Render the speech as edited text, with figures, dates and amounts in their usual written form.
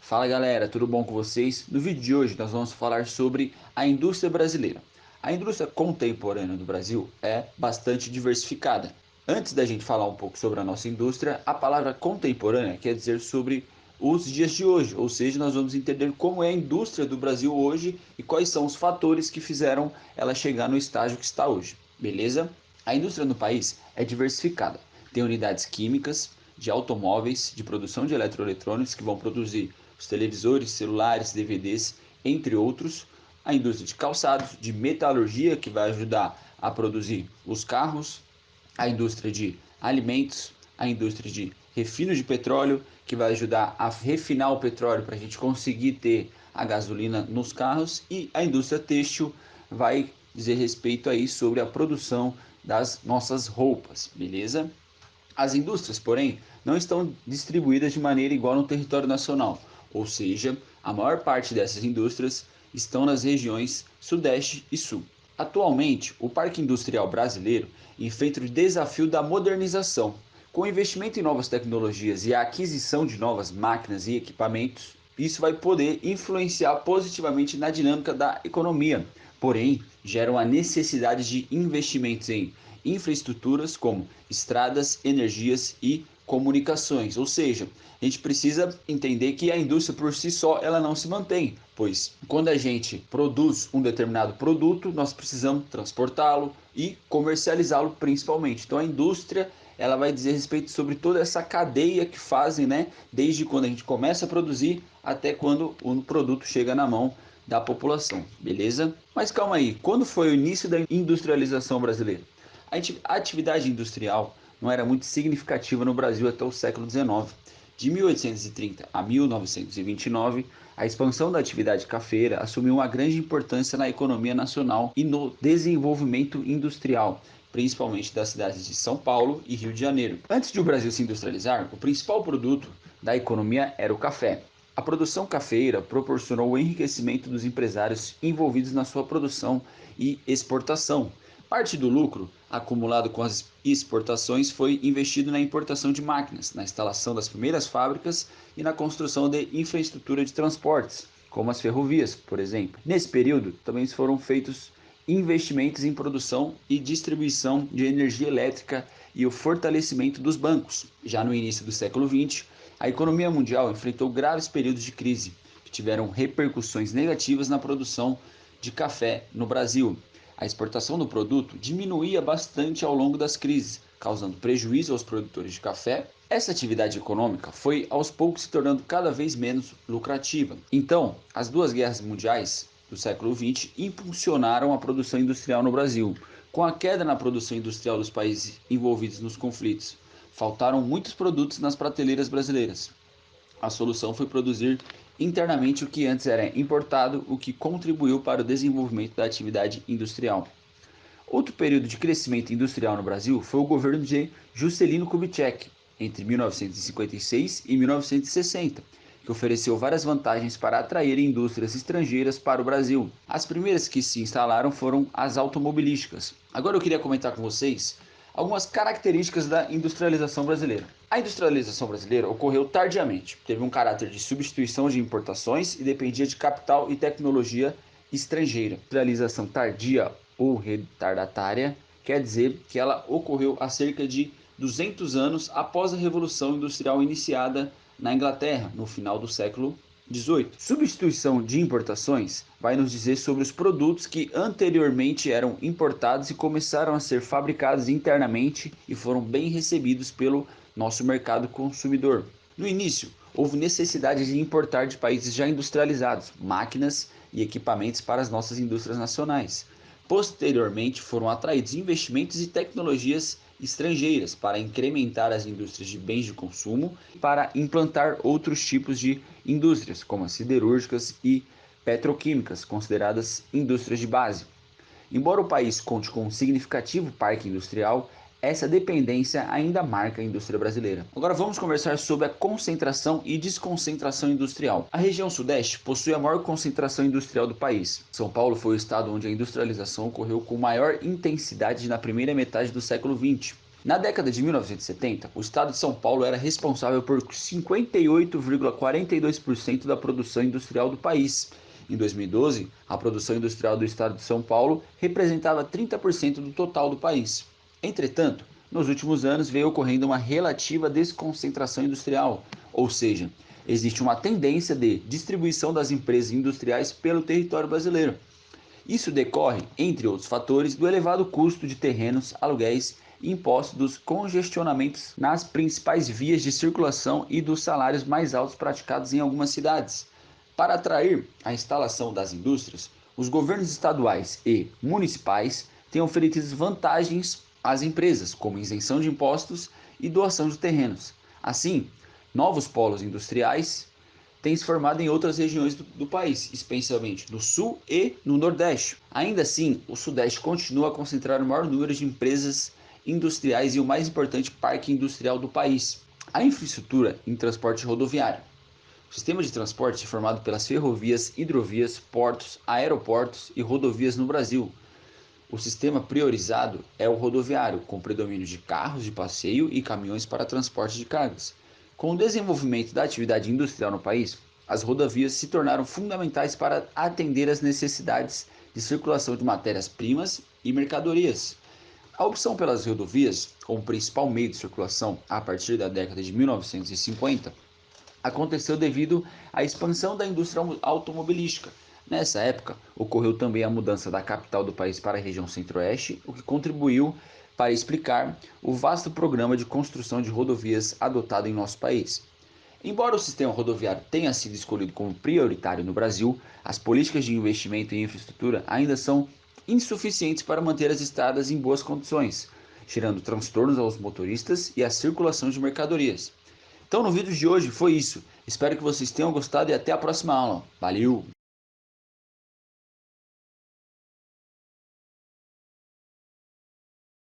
Fala galera, tudo bom com vocês? No vídeo de hoje nós vamos falar sobre a indústria brasileira. A indústria contemporânea do Brasil é bastante diversificada. Antes da gente falar um pouco sobre a nossa indústria, a palavra contemporânea quer dizer sobre os dias de hoje, ou seja, nós vamos entender como é a indústria do Brasil hoje e quais são os fatores que fizeram ela chegar no estágio que está hoje, beleza? A indústria no país é diversificada, tem unidades químicas, de automóveis, de produção de eletroeletrônicos que vão produzir os televisores, celulares, DVDs, entre outros. A indústria de calçados, de metalurgia, que vai ajudar a produzir os carros. A indústria de alimentos, a indústria de refino de petróleo, que vai ajudar a refinar o petróleo para a gente conseguir ter a gasolina nos carros. E a indústria têxtil vai dizer respeito aí sobre a produção das nossas roupas, beleza? As indústrias, porém, não estão distribuídas de maneira igual no território nacional, ou seja, a maior parte dessas indústrias estão nas regiões Sudeste e Sul. Atualmente, o parque industrial brasileiro enfrenta o desafio da modernização. Com o investimento em novas tecnologias e a aquisição de novas máquinas e equipamentos, isso vai poder influenciar positivamente na dinâmica da economia, porém, geram a necessidade de investimentos em infraestruturas como estradas, energias e comunicações, ou seja, a gente precisa entender que a indústria por si só ela não se mantém, pois quando a gente produz um determinado produto, nós precisamos transportá-lo e comercializá-lo principalmente. Então a indústria ela vai dizer respeito sobre toda essa cadeia que fazem, né, desde quando a gente começa a produzir até quando o produto chega na mão da população, beleza? Mas calma aí, quando foi o início da industrialização brasileira? A atividade industrial não era muito significativa no Brasil até o século XIX. De 1830 a 1929, a expansão da atividade cafeeira assumiu uma grande importância na economia nacional e no desenvolvimento industrial, principalmente das cidades de São Paulo e Rio de Janeiro. Antes de o Brasil se industrializar, o principal produto da economia era o café. A produção cafeeira proporcionou o enriquecimento dos empresários envolvidos na sua produção e exportação. Parte do lucro acumulado com as exportações foi investido na importação de máquinas, na instalação das primeiras fábricas e na construção de infraestrutura de transportes, como as ferrovias, por exemplo. Nesse período, também foram feitos investimentos em produção e distribuição de energia elétrica e o fortalecimento dos bancos. Já no início do século XX, a economia mundial enfrentou graves períodos de crise, que tiveram repercussões negativas na produção de café no Brasil. A exportação do produto diminuía bastante ao longo das crises, causando prejuízo aos produtores de café. Essa atividade econômica foi aos poucos se tornando cada vez menos lucrativa. Então, as duas guerras mundiais do século XX impulsionaram a produção industrial no Brasil. Com a queda na produção industrial dos países envolvidos nos conflitos, faltaram muitos produtos nas prateleiras brasileiras. A solução foi produzir internamente o que antes era importado, o que contribuiu para o desenvolvimento da atividade industrial. Outro período de crescimento industrial no Brasil foi o governo de Juscelino Kubitschek, entre 1956 e 1960, que ofereceu várias vantagens para atrair indústrias estrangeiras para o Brasil. As primeiras que se instalaram foram as automobilísticas. Agora eu queria comentar com vocês algumas características da industrialização brasileira. A industrialização brasileira ocorreu tardiamente, teve um caráter de substituição de importações e dependia de capital e tecnologia estrangeira. Industrialização tardia ou retardatária quer dizer que ela ocorreu há cerca de 200 anos após a Revolução Industrial iniciada na Inglaterra, no final do século XVIII. Substituição de importações vai nos dizer sobre os produtos que anteriormente eram importados e começaram a ser fabricados internamente e foram bem recebidos pelo nosso mercado consumidor. No início, houve necessidade de importar de países já industrializados máquinas e equipamentos para as nossas indústrias nacionais. Posteriormente, foram atraídos investimentos e tecnologias estrangeiras para incrementar as indústrias de bens de consumo e para implantar outros tipos de indústrias, como as siderúrgicas e petroquímicas, consideradas indústrias de base. Embora o país conte com um significativo parque industrial, essa dependência ainda marca a indústria brasileira. Agora vamos conversar sobre a concentração e desconcentração industrial. A região sudeste possui a maior concentração industrial do país. São Paulo foi o estado onde a industrialização ocorreu com maior intensidade na primeira metade do século XX. Na década de 1970, o estado de São Paulo era responsável por 58,42% da produção industrial do país. Em 2012, a produção industrial do estado de São Paulo representava 30% do total do país. Entretanto, nos últimos anos veio ocorrendo uma relativa desconcentração industrial, ou seja, existe uma tendência de distribuição das empresas industriais pelo território brasileiro. Isso decorre, entre outros fatores, do elevado custo de terrenos, aluguéis e impostos, dos congestionamentos nas principais vias de circulação e dos salários mais altos praticados em algumas cidades. Para atrair a instalação das indústrias, os governos estaduais e municipais têm oferecido vantagens às empresas, como isenção de impostos e doação de terrenos. Assim, novos polos industriais têm se formado em outras regiões do país, especialmente no sul e no nordeste. Ainda assim, o sudeste continua a concentrar o maior número de empresas industriais e o mais importante parque industrial do país. A infraestrutura em transporte rodoviário. O sistema de transporte é formado pelas ferrovias, hidrovias, portos, aeroportos e rodovias no Brasil. O sistema priorizado é o rodoviário, com predomínio de carros de passeio e caminhões para transporte de cargas. Com o desenvolvimento da atividade industrial no país, as rodovias se tornaram fundamentais para atender às necessidades de circulação de matérias-primas e mercadorias. A opção pelas rodovias, como principal meio de circulação a partir da década de 1950, aconteceu devido à expansão da indústria automobilística. Nessa época, ocorreu também a mudança da capital do país para a região centro-oeste, o que contribuiu para explicar o vasto programa de construção de rodovias adotado em nosso país. Embora o sistema rodoviário tenha sido escolhido como prioritário no Brasil, as políticas de investimento em infraestrutura ainda são insuficientes para manter as estradas em boas condições, gerando transtornos aos motoristas e à circulação de mercadorias. Então no vídeo de hoje foi isso. Espero que vocês tenham gostado e até a próxima aula. Valeu!